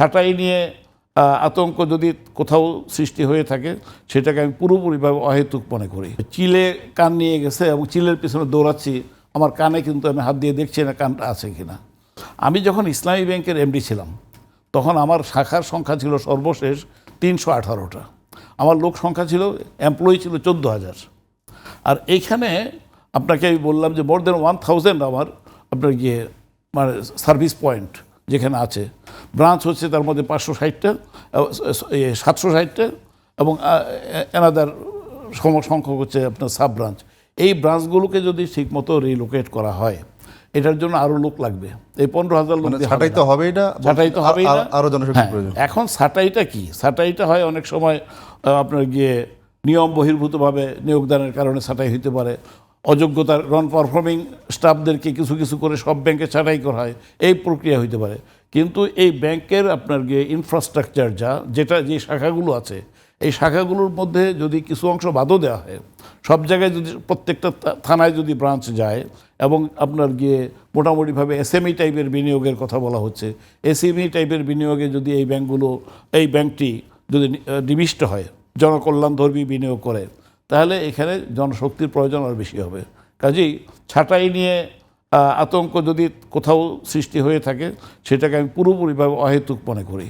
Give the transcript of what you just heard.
ছাঁটাই নিয়ে আতঙ্ক যদি কোথাও সৃষ্টি হয়ে থাকে সেটাকে আমি পুরোপুরিভাবে অহেতুক মনে করি। চিলে কান নিয়ে গেছে এবং চিলের পিছনে দৌড়াচ্ছি, আমার কানে কিন্তু আমি হাত দিয়ে দেখছি না কানটা আছে কিনা। আমি যখন ইসলামী ব্যাংকের এমডি ছিলাম তখন আমার শাখার সংখ্যা ছিল সর্বশেষ 318টা, আমার লোক সংখ্যা ছিল, এমপ্লয়ি ছিল 14,000। আর এইখানে আপনাকে আমি বললাম যে মোর দেন 1000 আমার আপনার মানে সার্ভিস পয়েন্ট যেখানে আছে, ব্রাঞ্চ হচ্ছে তার মধ্যে 560টা 760টা এবং এনাদার সংখ্যক হচ্ছে আপনার সাব ব্রাঞ্চ। এই ব্রাঞ্চগুলোকে যদি ঠিকমতো রিলোকেট করা হয় এটার জন্য আরও লোক লাগবে। এই 15,000 লোক ছাঁটাই তো হবেই না, ছাঁটাই তো হবেই না, আরও জনশক্তি প্রয়োজন। এখন ছাঁটাইটা কি? ছাঁটাইটা হয় অনেক সময় আপনার নিয়ম বহির্ভূতভাবে নিয়োগদানের কারণে ছাঁটাই হইতে পারে, অযোগ্যতার নন পারফর্মিং স্টাফদেরকে কিছু কিছু করে সব ব্যাংকে ছাঁটাই করা হয়, এই প্রক্রিয়া হইতে পারে। কিন্তু এই ব্যাংকের আপনার ইনফ্রাস্ট্রাকচার যে শাখাগুলো আছে এই শাখাগুলোর মধ্যে যদি কিছু অংশ বাদও দেওয়া হয়, সব জায়গায় যদি প্রত্যেকটা থানায় যদি ব্রাঞ্চ যায় এবং আপনার মোটামুটিভাবে এসএমই টাইপের বিনিয়োগের কথা বলা হচ্ছে, এসএমই টাইপের বিনিয়োগে যদি এই ব্যাংকটি যদি নিবিষ্ট হয়, জনকল্যাণধর্মী বিনিয়োগ করে, তাহলে এখানে জনশক্তির প্রয়োজন আর বেশি হবে। কাজেই ছাঁটাই নিয়ে আতঙ্ক যদি কোথাও সৃষ্টি হয়ে থাকে সেটাকে আমি পুরোপুরিভাবে অহেতুক মনে করি।